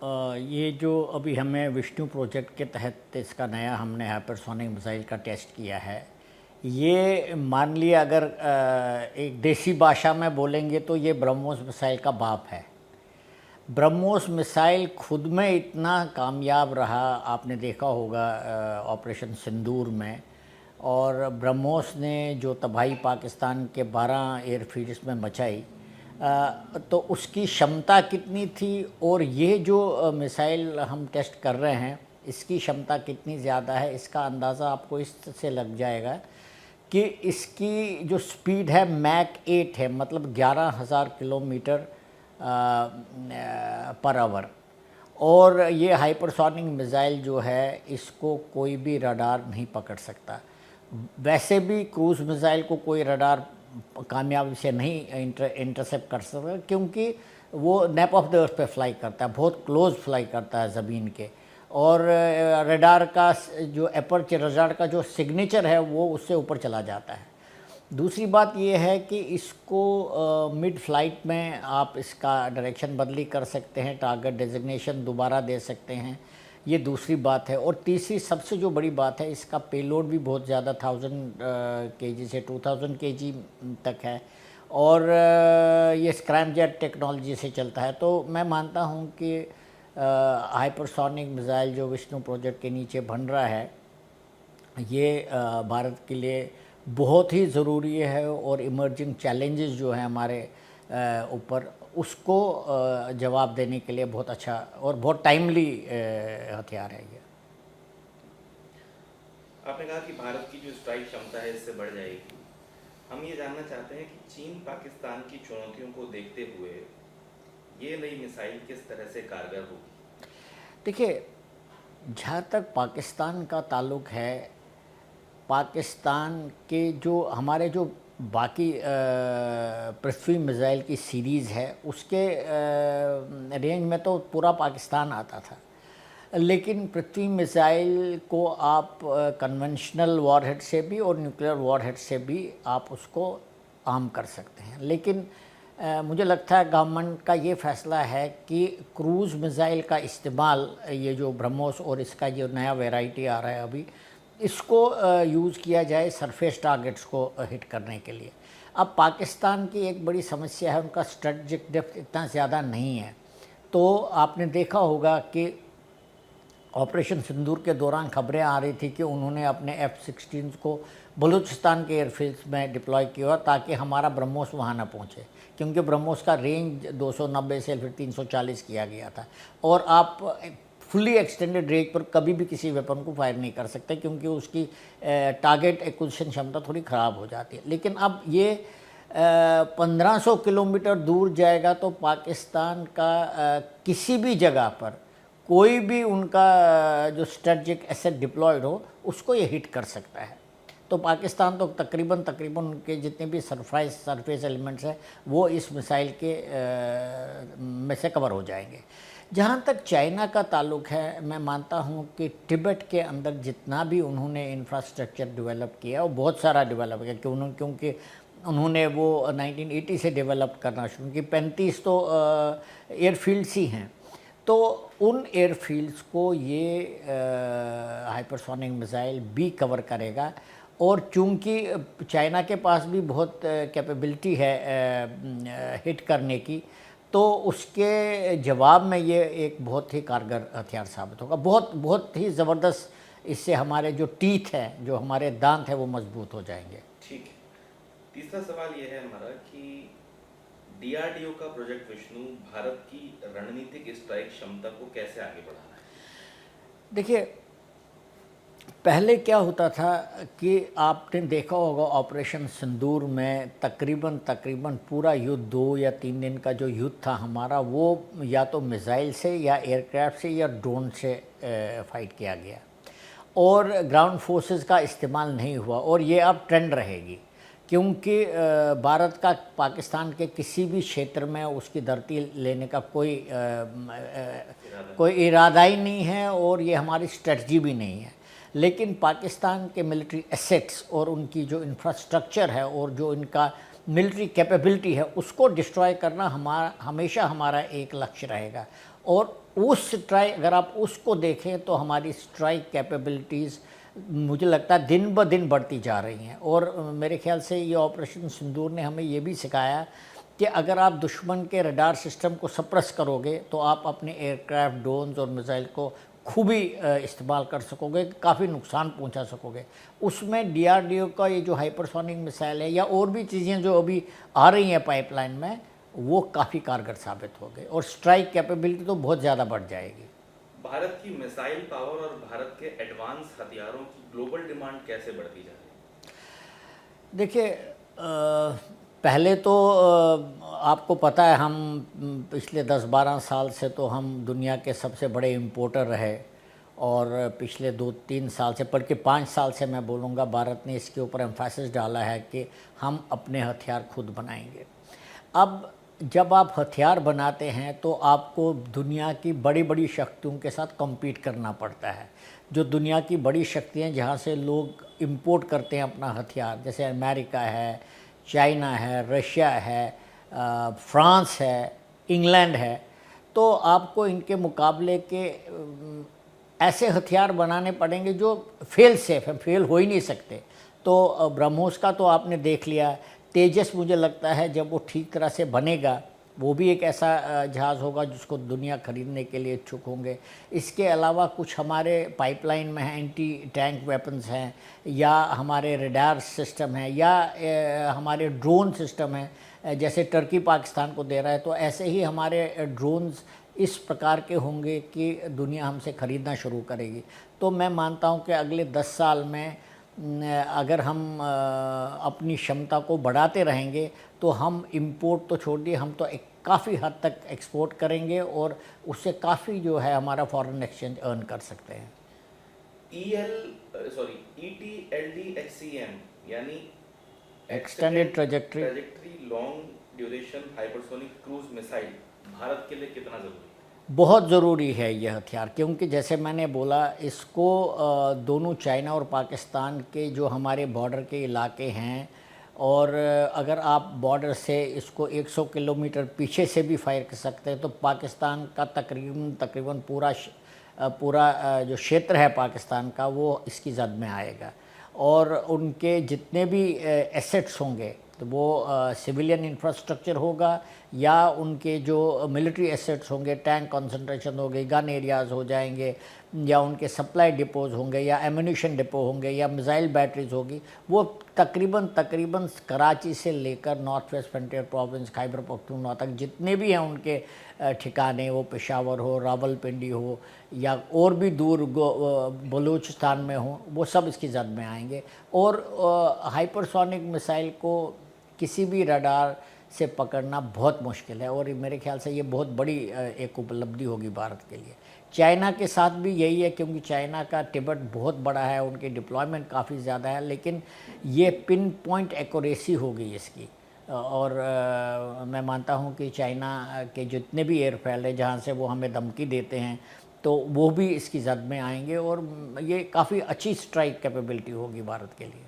ये जो अभी हमें विष्णु प्रोजेक्ट के तहत इसका नया हमने हाइपरसोनिक मिसाइल का टेस्ट किया है। ये मान लिया अगर एक देसी भाषा में बोलेंगे तो ये ब्रह्मोस मिसाइल का बाप है। ब्रह्मोस मिसाइल खुद में इतना कामयाब रहा, आपने देखा होगा ऑपरेशन सिंदूर में, और ब्रह्मोस ने जो तबाही पाकिस्तान के 12 एयरफील्ड्स में मचाई, तो उसकी क्षमता कितनी थी और ये जो मिसाइल हम टेस्ट कर रहे हैं इसकी क्षमता कितनी ज़्यादा है, इसका अंदाज़ा आपको इस से लग जाएगा कि इसकी जो स्पीड है मैक 8 है, मतलब 11,000 किलोमीटर पर आवर। और ये हाइपरसोनिक मिसाइल जो है इसको कोई भी रडार नहीं पकड़ सकता। वैसे भी क्रूज़ मिसाइल को कोई रडार कामयाबी से नहीं इंटरसेप्ट कर सकता, क्योंकि वो नेप ऑफ द अर्थ पे फ्लाई करता है, बहुत क्लोज फ्लाई करता है ज़मीन के, और रडार का जो अपर्चर, रडार का जो सिग्नेचर है वो उससे ऊपर चला जाता है। दूसरी बात ये है कि इसको मिड फ्लाइट में आप इसका डायरेक्शन बदली कर सकते हैं, टारगेट डेजिग्नेशन दोबारा दे सकते हैं, ये दूसरी बात है। और तीसरी सबसे जो बड़ी बात है, इसका पेलोड भी बहुत ज़्यादा 1000 kg से 2000 kg तक है, और ये स्क्रैमजेट टेक्नोलॉजी से चलता है। तो मैं मानता हूँ कि हाइपरसोनिक मिसाइल जो विष्णु प्रोजेक्ट के नीचे बन रहा है ये भारत के लिए बहुत ही ज़रूरी है, और इमर्जिंग चैलेंजेस जो हैं हमारे ऊपर, उसको जवाब देने के लिए बहुत अच्छा और बहुत टाइमली हथियार है ये। आपने कहा कि भारत की जो स्ट्राइक क्षमता है इससे बढ़ जाएगी। हम ये जानना चाहते हैं कि चीन पाकिस्तान की चुनौतियों को देखते हुए ये नई मिसाइल किस तरह से कारगर होगी? देखिए, जहाँ तक पाकिस्तान का ताल्लुक़ है, पाकिस्तान के जो हमारे जो बाकी पृथ्वी मिसाइल की सीरीज़ है उसके रेंज में तो पूरा पाकिस्तान आता था, लेकिन पृथ्वी मिसाइल को आप कन्वेंशनल वॉरहेड से भी और न्यूक्लियर वॉरहेड से भी आप उसको आर्म कर सकते हैं। लेकिन मुझे लगता है गवर्नमेंट का ये फ़ैसला है कि क्रूज़ मिसाइल का इस्तेमाल, ये जो ब्रह्मोस और इसका जो नया वैरायटी आ रहा है अभी, इसको यूज़ किया जाए सरफेस टारगेट्स को हिट करने के लिए। अब पाकिस्तान की एक बड़ी समस्या है, उनका स्ट्रेटजिक डेप्थ इतना ज़्यादा नहीं है। तो आपने देखा होगा कि ऑपरेशन सिंदूर के दौरान खबरें आ रही थी कि उन्होंने अपने F-16 को बलूचिस्तान के एयरफील्ड्स में डिप्लॉय किया ताकि हमारा ब्रह्मोस वहाँ ना पहुँचे, क्योंकि ब्रह्मोस का रेंज 290 से फिर 340 किया गया था, और आप फुली एक्सटेंडेड रेंज पर कभी भी किसी वेपन को फायर नहीं कर सकते, क्योंकि उसकी टारगेट एक्विजिशन क्षमता थोड़ी ख़राब हो जाती है। लेकिन अब ये 1500 किलोमीटर दूर जाएगा तो पाकिस्तान का किसी भी जगह पर कोई भी उनका जो स्ट्रेटजिक एसेट डिप्लॉयड हो उसको ये हिट कर सकता है। तो पाकिस्तान तो तकरीबन उनके जितने भी सरफेस एलिमेंट्स हैं वो इस मिसाइल के में से कवर हो जाएंगे। जहाँ तक चाइना का ताल्लुक़ है, मैं मानता हूँ कि तिब्बत के अंदर जितना भी उन्होंने इंफ्रास्ट्रक्चर डेवलप किया वो बहुत सारा डेवलप किया, क्योंकि उन्होंने वो 1980 से डेवलप करना शुरू की। 35 तो एयरफील्ड्स ही हैं, तो उन एयरफील्ड्स को ये हाइपरसोनिक मिसाइल भी कवर करेगा। और चूंकि चाइना के पास भी बहुत कैपेबिलिटी है हिट करने की, तो उसके जवाब में ये एक बहुत ही कारगर हथियार साबित होगा। बहुत ही ज़बरदस्त, इससे हमारे जो टीथ हैं, जो हमारे दांत हैं, वो मजबूत हो जाएंगे। ठीक है। तीसरा सवाल ये है हमारा कि DRDO का प्रोजेक्ट विष्णु भारत की रणनीतिक स्ट्राइक क्षमता को कैसे आगे बढ़ाना है? देखिए, पहले क्या होता था कि आपने देखा होगा ऑपरेशन सिंदूर में तकरीबन पूरा युद्ध 2 या 3 दिन का जो युद्ध था हमारा, वो या तो मिसाइल से या एयरक्राफ्ट से या ड्रोन से फाइट किया गया, और ग्राउंड फोर्सेस का इस्तेमाल नहीं हुआ। और ये अब ट्रेंड रहेगी, क्योंकि भारत का पाकिस्तान के किसी भी क्षेत्र में उसकी धरती लेने का कोई इरादा ही नहीं है, और ये हमारी स्ट्रेटजी भी नहीं है। लेकिन पाकिस्तान के मिलिट्री एसेट्स और उनकी जो इंफ्रास्ट्रक्चर है और जो इनका मिलिट्री कैपेबिलिटी है उसको डिस्ट्रॉय करना हमेशा हमारा एक लक्ष्य रहेगा। और उस स्ट्राइक, अगर आप उसको देखें तो हमारी स्ट्राइक कैपेबिलिटीज़ मुझे लगता है दिन ब दिन बढ़ती जा रही हैं। और मेरे ख्याल से ये ऑपरेशन सिंदूर ने हमें ये भी सिखाया कि अगर आप दुश्मन के रडार सिस्टम को सप्रेस करोगे तो आप अपने एयरक्राफ्ट, ड्रोन्स और मिसाइल को खूबी इस्तेमाल कर सकोगे, काफ़ी नुकसान पहुंचा सकोगे। उसमें डीआरडीओ का ये जो हाइपरसोनिक मिसाइल है या और भी चीज़ें जो अभी आ रही हैं पाइपलाइन में, वो काफ़ी कारगर साबित हो गए और स्ट्राइक कैपेबिलिटी तो बहुत ज़्यादा बढ़ जाएगी। भारत की मिसाइल पावर और भारत के एडवांस हथियारों की ग्लोबल डिमांड कैसे बढ़ती जा रही है? देखिए, पहले तो आपको पता है हम पिछले 10-12 साल से तो हम दुनिया के सबसे बड़े इंपोर्टर रहे, और पिछले 2-3 साल से, बल्कि 5 साल से मैं बोलूँगा, भारत ने इसके ऊपर एम्फेसिस डाला है कि हम अपने हथियार खुद बनाएंगे। अब जब आप हथियार बनाते हैं तो आपको दुनिया की बड़ी बड़ी शक्तियों के साथ कम्पीट करना पड़ता है। जो दुनिया की बड़ी शक्तियाँ जहाँ से लोग इंपोर्ट करते हैं अपना हथियार, जैसे अमेरिका है, चाइना है, रशिया है, फ्रांस है, इंग्लैंड है, तो आपको इनके मुकाबले के ऐसे हथियार बनाने पड़ेंगे जो फेल सेफ हैं, फेल हो ही नहीं सकते। तो ब्रह्मोस का तो आपने देख लिया। तेजस मुझे लगता है जब वो ठीक तरह से बनेगा, वो भी एक ऐसा जहाज़ होगा जिसको दुनिया ख़रीदने के लिए इच्छुक होंगे। इसके अलावा कुछ हमारे पाइपलाइन में हैं, एंटी टैंक वेपन्स हैं, या हमारे रडार सिस्टम है, या हमारे ड्रोन सिस्टम है, जैसे टर्की पाकिस्तान को दे रहा है। तो ऐसे ही हमारे ड्रोन्स इस प्रकार के होंगे कि दुनिया हमसे ख़रीदना शुरू करेगी। तो मैं मानता हूँ कि अगले 10 साल में अगर हम अपनी क्षमता को बढ़ाते रहेंगे तो हम इंपोर्ट तो छोड़ दिए, हम तो काफ़ी हद तक एक्सपोर्ट करेंगे और उससे काफ़ी जो है हमारा फॉरेन एक्सचेंज अर्न कर सकते हैं। ETLD-HCM यानी extended trajectory long duration hypersonic cruise missile Bharat के लिए कितना ज़रूरी है? बहुत ज़रूरी है ये हथियार, क्योंकि जैसे मैंने बोला, इसको दोनों चाइना और पाकिस्तान के जो हमारे बॉर्डर के इलाके हैं, और अगर आप बॉर्डर से इसको 100 किलोमीटर पीछे से भी फायर कर सकते हैं, तो पाकिस्तान का तकरीबन पूरा जो क्षेत्र है पाकिस्तान का, वो इसकी जद में आएगा। और उनके जितने भी एसेट्स होंगे, तो वो सिविलियन इंफ्रास्ट्रक्चर होगा या उनके जो मिलिट्री एसेट्स होंगे, टैंक कंसंट्रेशन हो गई, गन एरियाज़ हो जाएंगे, या उनके सप्लाई डिपोज़ होंगे, या एम्यूनिशन डिपो होंगे, या मिसाइल बैटरीज होगी, वो तकरीबन कराची से लेकर north west frontier province, Khyber Pakhtunkhwa तक जितने भी हैं उनके ठिकाने, वो पेशावर हो, रावलपिंडी हो, या और भी दूर बलूचिस्तान में हो, वो सब इसकी जद में आएंगे। और हाइपरसोनिक मिसाइल को किसी भी रडार से पकड़ना बहुत मुश्किल है, और मेरे ख्याल से ये बहुत बड़ी एक उपलब्धि होगी भारत के लिए। चाइना के साथ भी यही है, क्योंकि चाइना का टिबेट बहुत बड़ा है, उनकी डिप्लॉयमेंट काफ़ी ज़्यादा है, लेकिन ये पिन पॉइंट एक्यूरेसी होगी इसकी। और मैं मानता हूँ कि चाइना के जितने भी एयरफील्ड है जहाँ से वो हमें धमकी देते हैं, तो वो भी इसकी जद में आएंगे, और ये काफ़ी अच्छी स्ट्राइक कैपेबिलिटी होगी भारत के लिए।